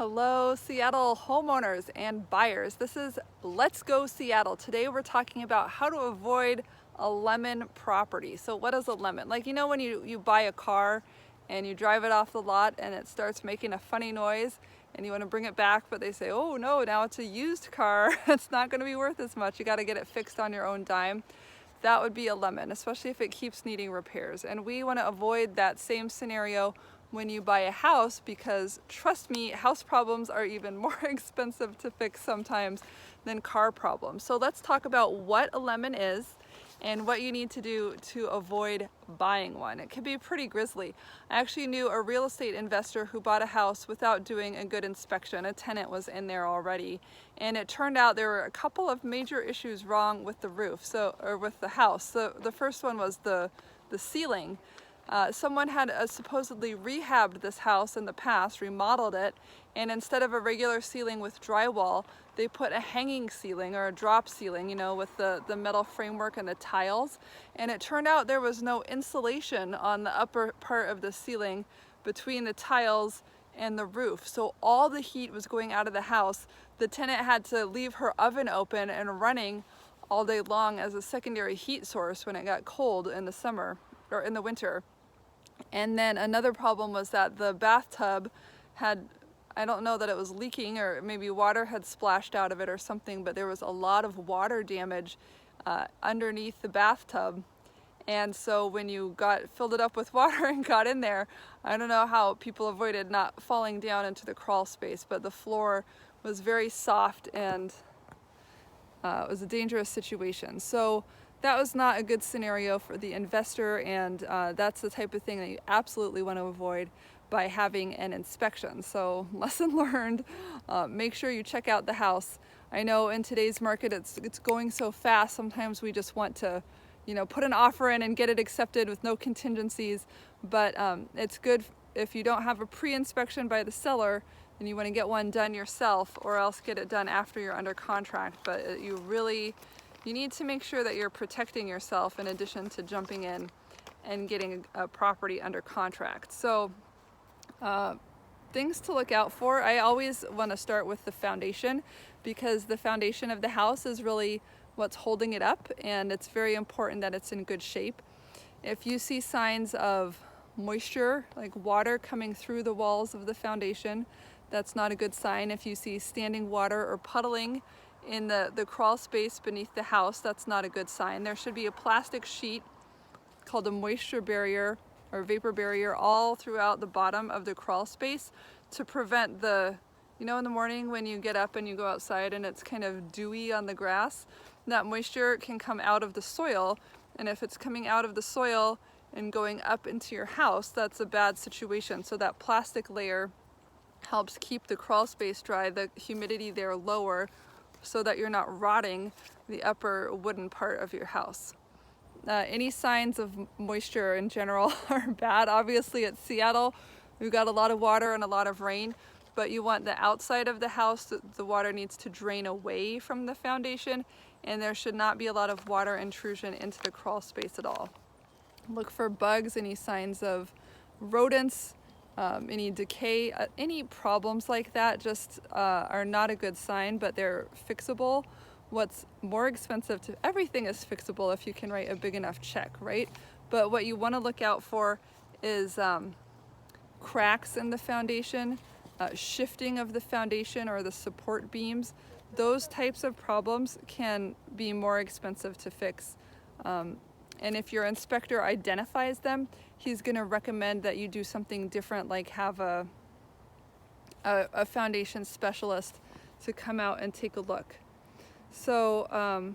Hello, Seattle homeowners and buyers. This is Let's Go Seattle. Today we're talking about how to avoid a lemon property. So what is a lemon? Like, you know, when you buy a car and you drive it off the lot and it starts making a funny noise and you want to bring it back, but they say, oh no, now it's a used car. It's not going to be worth as much. You got to get it fixed on your own dime. That would be a lemon, especially if it keeps needing repairs. And we want to avoid that same scenario when you buy a house, because trust me, house problems are even more expensive to fix sometimes than car problems. So let's talk about what a lemon is and what you need to do to avoid buying one. It can be pretty grisly. I actually knew a real estate investor who bought a house without doing a good inspection. A tenant was in there already, and it turned out there were a couple of major issues wrong with the roof, or with the house. So the first one was the ceiling. Someone had supposedly rehabbed this house in the past, remodeled it, and instead of a regular ceiling with drywall, they put a hanging ceiling or a drop ceiling, you know, with the metal framework and the tiles. And it turned out there was no insulation on the upper part of the ceiling between the tiles and the roof. So all the heat was going out of the house. The tenant had to leave her oven open and running all day long as a secondary heat source when it got cold in the summer or in the winter. And then another problem was that the bathtub had, I don't know that it was leaking or maybe water had splashed out of it or something, but there was a lot of water damage underneath the bathtub. And so when you filled it up with water and got in there, I don't know how people avoided not falling down into the crawl space, but the floor was very soft and it was a dangerous situation. So that was not a good scenario for the investor, and that's the type of thing that you absolutely want to avoid by having an inspection. So lesson learned, make sure you check out the house. I know in today's market it's going so fast, sometimes we just want to, you know, put an offer in and get it accepted with no contingencies, but it's good if you don't have a pre-inspection by the seller and you want to get one done yourself, or else get it done after you're under contract. But you need to make sure that you're protecting yourself in addition to jumping in and getting a property under contract. So things to look out for. I always want to start with the foundation, because the foundation of the house is really what's holding it up, and it's very important that it's in good shape. If you see signs of moisture, like water coming through the walls of the foundation, that's not a good sign. If you see standing water or puddling in the crawl space beneath the house, that's not a good sign. There should be a plastic sheet called a moisture barrier or vapor barrier all throughout the bottom of the crawl space to prevent you know, in the morning when you get up and you go outside and it's kind of dewy on the grass, that moisture can come out of the soil, and if it's coming out of the soil and going up into your house, that's a bad situation. So that plastic layer helps keep the crawl space dry, the humidity there lower, so that you're not rotting the upper wooden part of your house. Any signs of moisture in general are bad. Obviously it's Seattle, we've got a lot of water and a lot of rain, but you want the outside of the house, the water needs to drain away from the foundation, and there should not be a lot of water intrusion into the crawl space at all. Look for bugs, any signs of rodents, any decay, any problems like that just are not a good sign, but they're fixable. What's more expensive everything is fixable if you can write a big enough check, right? But what you want to look out for is cracks in the foundation, shifting of the foundation or the support beams. Those types of problems can be more expensive to fix. And if your inspector identifies them, he's going to recommend that you do something different, like have a foundation specialist to come out and take a look. So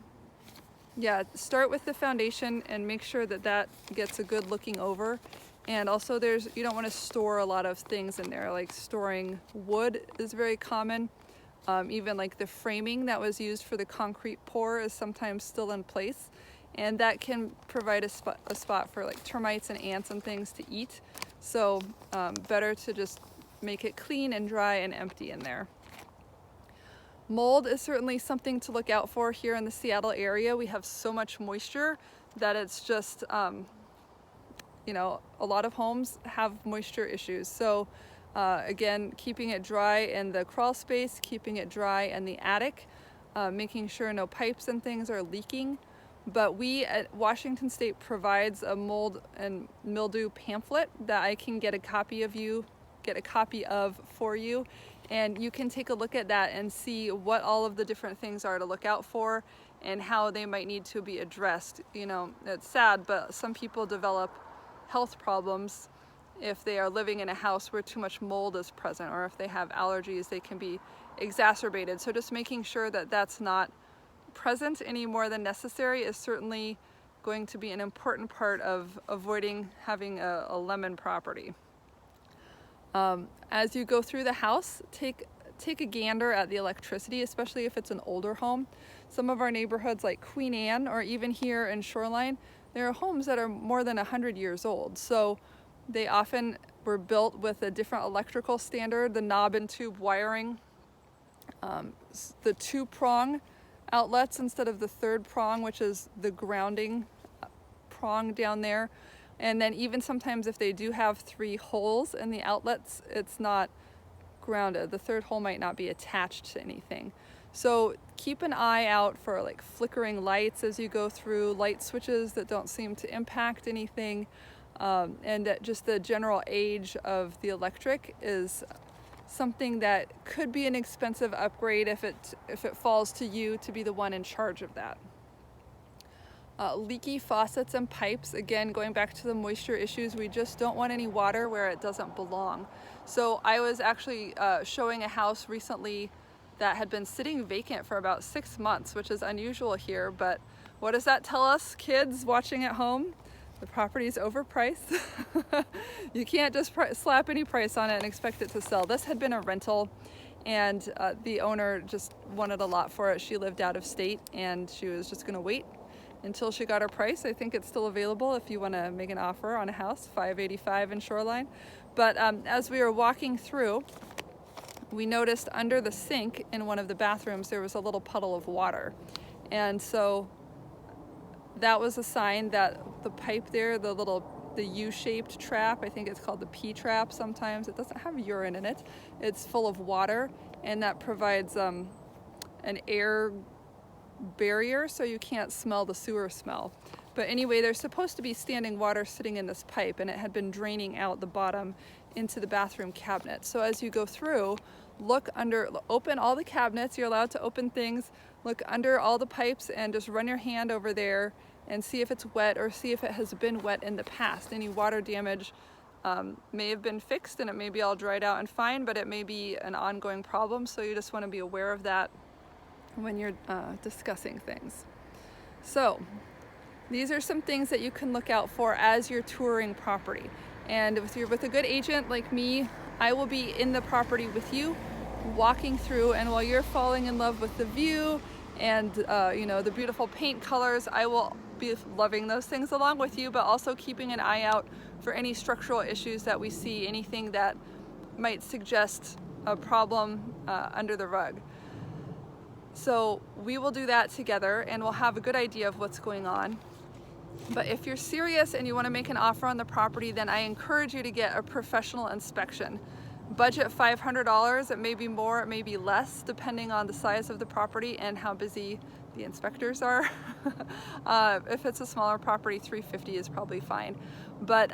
yeah, start with the foundation and make sure that gets a good looking over. And also you don't want to store a lot of things in there, like storing wood is very common. Even like the framing that was used for the concrete pour is sometimes still in place, and that can provide a spot for like termites and ants and things to eat. So better to just make it clean and dry and empty in there. Mold is certainly something to look out for here in the Seattle area. We have so much moisture that it's just, you know, a lot of homes have moisture issues. So Again, keeping it dry in the crawl space, keeping it dry in the attic, making sure no pipes and things are leaking. But we at Washington State provides a mold and mildew pamphlet that I can get a copy of for you, and you can take a look at that and see what all of the different things are to look out for and how they might need to be addressed. You know, it's sad, but some people develop health problems if they are living in a house where too much mold is present, or if they have allergies, they can be exacerbated. So just making sure that that's not present any more than necessary is certainly going to be an important part of avoiding having a lemon property. As you go through the house, take a gander at the electricity, especially if it's an older home. Some of our neighborhoods like Queen Anne, or even here in Shoreline, there are homes that are more than 100 years old. So they often were built with a different electrical standard, the knob and tube wiring, the 2-prong outlets instead of the 3rd prong, which is the grounding prong down there. And then even sometimes if they do have 3 holes in the outlets, it's not grounded. The 3rd hole might not be attached to anything. So keep an eye out for like flickering lights as you go through, light switches that don't seem to impact anything, and that just the general age of the electric is something that could be an expensive upgrade if it falls to you to be the one in charge of that. Leaky faucets and pipes, again, going back to the moisture issues, we just don't want any water where it doesn't belong. So I was actually showing a house recently that had been sitting vacant for about 6 months, which is unusual here, but what does that tell us, kids watching at home? The property is overpriced. You can't just slap any price on it and expect it to sell. This had been a rental, and the owner just wanted a lot for it. She lived out of state, and she was just gonna wait until she got her price. I think it's still available if you wanna make an offer on a house, $585 in Shoreline. But as we were walking through, we noticed under the sink in one of the bathrooms, there was a little puddle of water. And so that was a sign that the pipe there, the U-shaped trap, I think it's called the P-trap sometimes, it doesn't have urine in it. It's full of water, and that provides an air barrier so you can't smell the sewer smell. But anyway, there's supposed to be standing water sitting in this pipe, and it had been draining out the bottom into the bathroom cabinet. So as you go through, open all the cabinets. You're allowed to open things. Look under all the pipes and just run your hand over there and see if it's wet, or see if it has been wet in the past. Any water damage may have been fixed and it may be all dried out and fine, but it may be an ongoing problem. So you just want to be aware of that when you're discussing things. So these are some things that you can look out for as you're touring property. And if you're with a good agent like me, I will be in the property with you, walking through, and while you're falling in love with the view and the beautiful paint colors, I will be loving those things along with you, but also keeping an eye out for any structural issues that we see, anything that might suggest a problem under the rug. So we will do that together, and we'll have a good idea of what's going on. But if you're serious and you want to make an offer on the property, then I encourage you to get a professional inspection. Budget $500. It may be more, it may be less, depending on the size of the property and how busy the inspectors are. If it's a smaller property, $350 is probably fine. But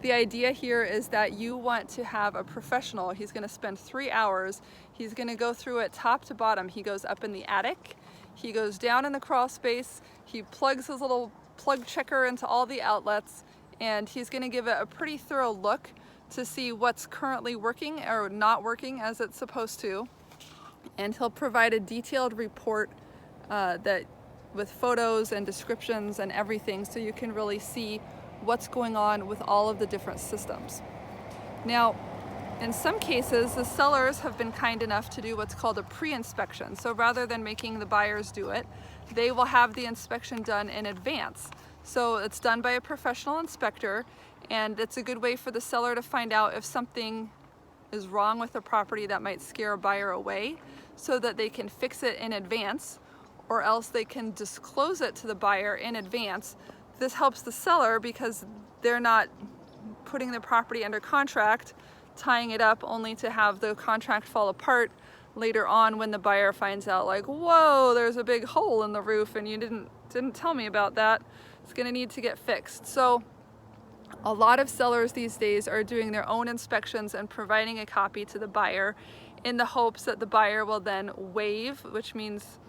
the idea here is that you want to have a professional. He's going to spend 3 hours. He's going to go through it top to bottom. He goes up in the attic. He goes down in the crawl space. He plugs his little plug checker into all the outlets, and he's going to give it a pretty thorough look to see what's currently working or not working as it's supposed to. And he'll provide a detailed report with photos and descriptions and everything, so you can really see what's going on with all of the different systems. Now, in some cases, the sellers have been kind enough to do what's called a pre-inspection. So rather than making the buyers do it, they will have the inspection done in advance. So it's done by a professional inspector, and it's a good way for the seller to find out if something is wrong with the property that might scare a buyer away, so that they can fix it in advance, or else they can disclose it to the buyer in advance. This helps the seller because they're not putting the property under contract tying it up only to have the contract fall apart later on when the buyer finds out, like, whoa, there's a big hole in the roof and you didn't tell me about that. It's gonna need to get fixed. So a lot of sellers these days are doing their own inspections and providing a copy to the buyer in the hopes that the buyer will then waive, which means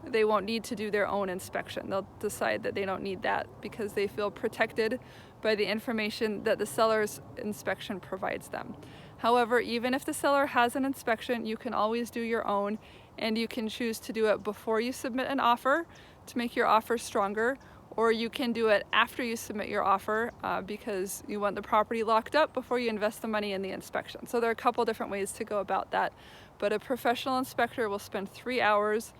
they won't need to do their own inspection. They'll decide that they don't need that because they feel protected by the information that the seller's inspection provides them. However, even if the seller has an inspection, you can always do your own, and you can choose to do it before you submit an offer to make your offer stronger, or you can do it after you submit your offer because you want the property locked up before you invest the money in the inspection. So there are a couple different ways to go about that, but a professional inspector will spend 3 hours.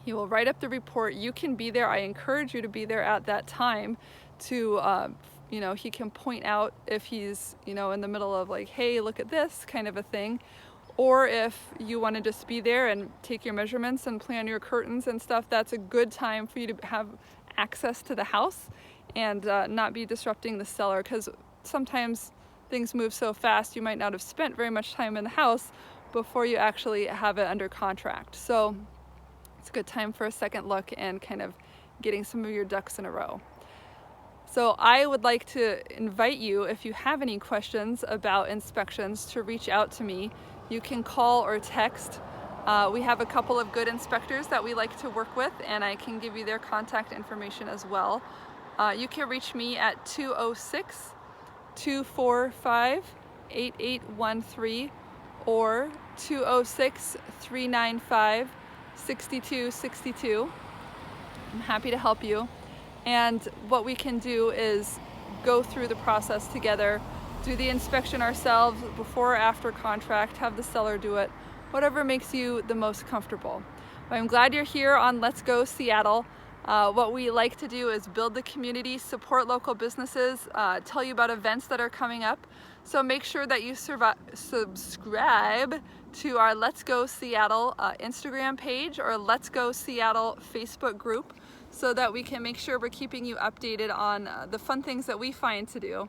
He will write up the report. You can be there. I encourage you to be there at that time to, he can point out if he's, in the middle of like, hey, look at this kind of a thing. Or if you want to just be there and take your measurements and plan your curtains and stuff, that's a good time for you to have access to the house and not be disrupting the seller, because sometimes things move so fast you might not have spent very much time in the house before you actually have it under contract. So it's a good time for a second look and kind of getting some of your ducks in a row. So I would like to invite you, if you have any questions about inspections, to reach out to me. You can call or text. We have a couple of good inspectors that we like to work with, and I can give you their contact information as well. You can reach me at 206-245-8813 or 206-395-6262. I'm happy to help you. And what we can do is go through the process together, do the inspection ourselves before or after contract, have the seller do it, whatever makes you the most comfortable. I'm glad you're here on Let's Go Seattle. What we like to do is build the community, support local businesses, tell you about events that are coming up. So make sure that you subscribe to our Let's Go Seattle Instagram page or Let's Go Seattle Facebook group, so that we can make sure we're keeping you updated on the fun things that we find to do.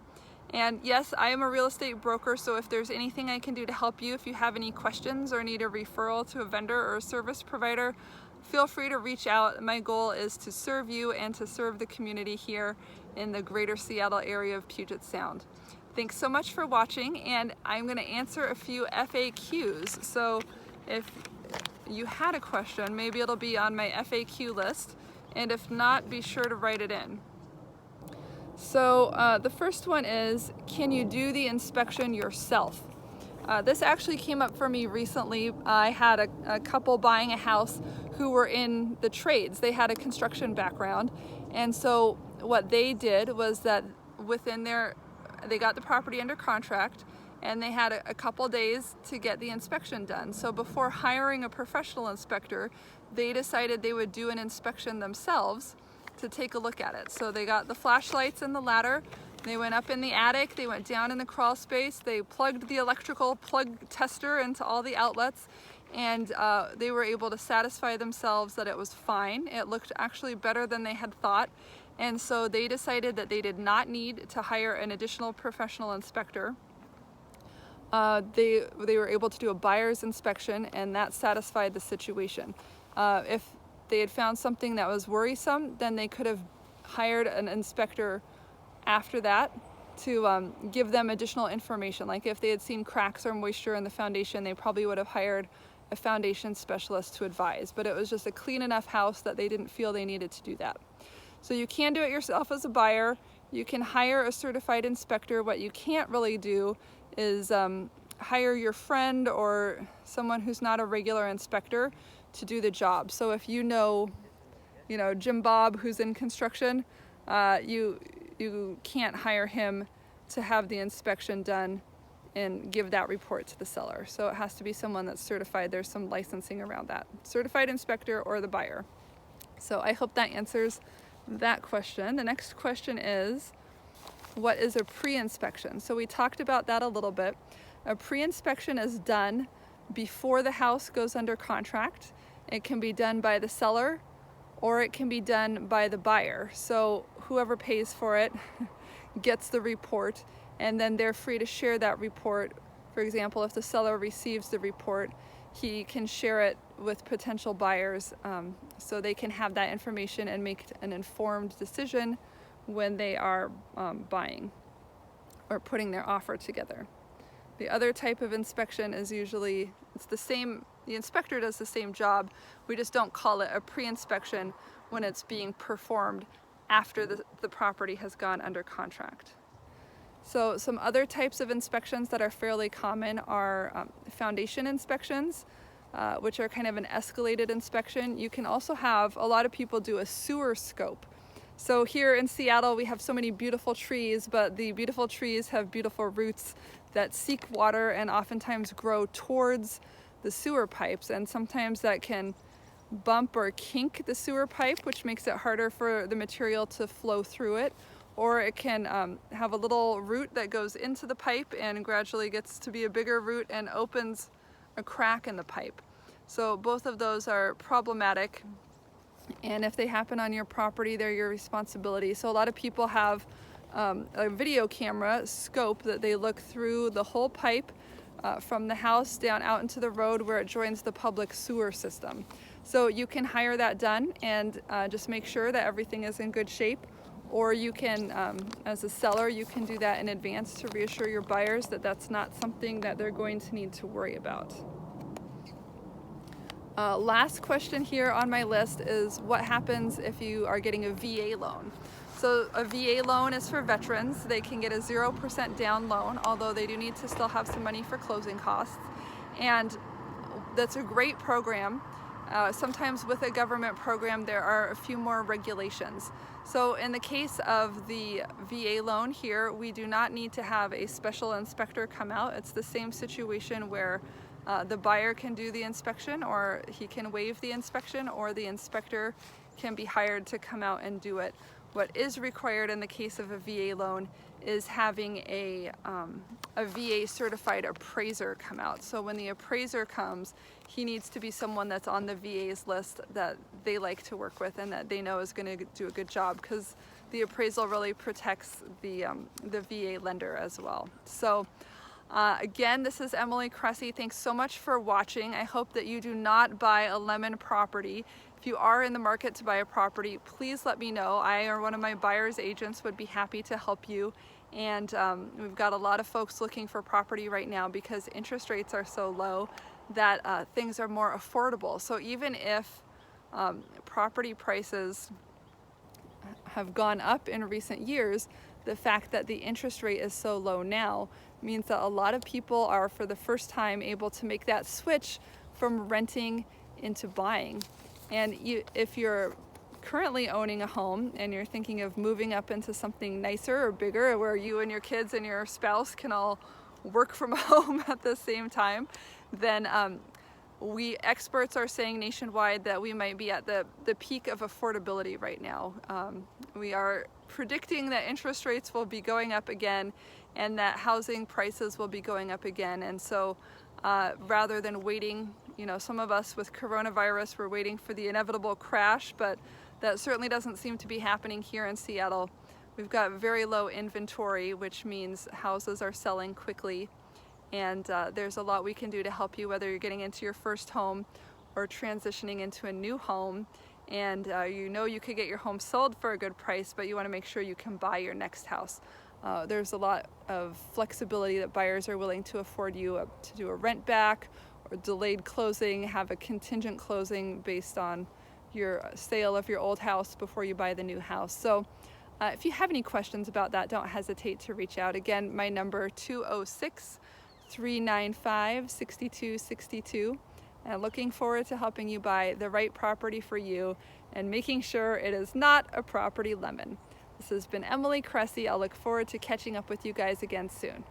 And yes, I am a real estate broker, so if there's anything I can do to help you, if you have any questions or need a referral to a vendor or a service provider, feel free to reach out. My goal is to serve you and to serve the community here in the greater Seattle area of Puget Sound. Thanks so much for watching, and I'm going to answer a few FAQs. So if you had a question, maybe it'll be on my FAQ list, and if not, be sure to write it in. So the first one is, can you do the inspection yourself? This actually came up for me recently. I had a couple buying a house who were in the trades. They had a construction background, and so what they did was that they got the property under contract, and they had a couple days to get the inspection done. So before hiring a professional inspector, they decided they would do an inspection themselves to take a look at it. So they got the flashlights and the ladder, they went up in the attic, they went down in the crawl space, they plugged the electrical plug tester into all the outlets, and they were able to satisfy themselves that it was fine. It looked actually better than they had thought, and so they decided that they did not need to hire an additional professional inspector. They were able to do a buyer's inspection, and that satisfied the situation. If they had found something that was worrisome, then they could have hired an inspector after that to give them additional information. Like if they had seen cracks or moisture in the foundation, they probably would have hired a foundation specialist to advise. But it was just a clean enough house that they didn't feel they needed to do that. So you can do it yourself as a buyer. You can hire a certified inspector. What you can't really do is hire your friend or someone who's not a regular inspector to do the job. So if you know Jim Bob, who's in construction, you can't hire him to have the inspection done and give that report to the seller. So it has to be someone that's certified. There's some licensing around that. Certified inspector or the buyer. So I hope that answers that question. The next question is, what is a pre-inspection? So we talked about that a little bit. A pre-inspection is done before the house goes under contract. It can be done by the seller or it can be done by the buyer. So whoever pays for it gets the report, and then they're free to share that report. For example, if the seller receives the report, he can share it with potential buyers so they can have that information and make an informed decision when they are buying or putting their offer together. The other type of inspection is usually, it's the same, the inspector does the same job, we just don't call it a pre-inspection when it's being performed after the property has gone under contract. So some other types of inspections that are fairly common are foundation inspections, which are kind of an escalated inspection. You can also have, a lot of people do a sewer scope. So here in Seattle we have so many beautiful trees, but the beautiful trees have beautiful roots that seek water and oftentimes grow towards the sewer pipes, and sometimes that can bump or kink the sewer pipe, which makes it harder for the material to flow through it. Or it can have a little root that goes into the pipe and gradually gets to be a bigger root and opens a crack in the pipe. So both of those are problematic, and if they happen on your property, they're your responsibility. So a lot of people have a video camera scope that they look through the whole pipe from the house down out into the road where it joins the public sewer system. So you can hire that done and just make sure that everything is in good shape. Or you can, as a seller, you can do that in advance to reassure your buyers that that's not something that they're going to need to worry about. Last question here on my list is what happens if you are getting a VA loan. So a VA loan is for veterans. They can get a 0% down loan, although they do need to still have some money for closing costs. And that's a great program. Sometimes with a government program there are a few more regulations. So in the case of the VA loan here, we do not need to have a special inspector come out. It's the same situation where the buyer can do the inspection, or he can waive the inspection, or the inspector can be hired to come out and do it. What is required in the case of a VA loan is having a VA certified appraiser come out. So when the appraiser comes, he needs to be someone that's on the VA's list that they like to work with and that they know is going to do a good job, because the appraisal really protects the VA lender as well. So again, this is Emily Cressey. Thanks so much for watching. I hope that you do not buy a lemon property. If you are in the market to buy a property, please let me know. I or one of my buyer's agents would be happy to help you. And we've got a lot of folks looking for property right now because interest rates are so low that things are more affordable. So even if property prices have gone up in recent years, the fact that the interest rate is so low now means that a lot of people are, for the first time, able to make that switch from renting into buying. And if you're currently owning a home and you're thinking of moving up into something nicer or bigger where you and your kids and your spouse can all work from home at the same time, then experts are saying nationwide that we might be at the peak of affordability right now. We are predicting that interest rates will be going up again and that housing prices will be going up again. And so rather than waiting, you know, some of us with coronavirus, we're waiting for the inevitable crash, but that certainly doesn't seem to be happening here in Seattle. We've got very low inventory, which means houses are selling quickly. And there's a lot we can do to help you, whether you're getting into your first home or transitioning into a new home. And you know you could get your home sold for a good price, but you want to make sure you can buy your next house. There's a lot of flexibility that buyers are willing to afford you to do a rent back or delayed closing, have a contingent closing based on your sale of your old house before you buy the new house. So if you have any questions about that, don't hesitate to reach out. Again, my number 206-395-6262. And looking forward to helping you buy the right property for you and making sure it is not a property lemon. This has been Emily Cressey. I'll look forward to catching up with you guys again soon.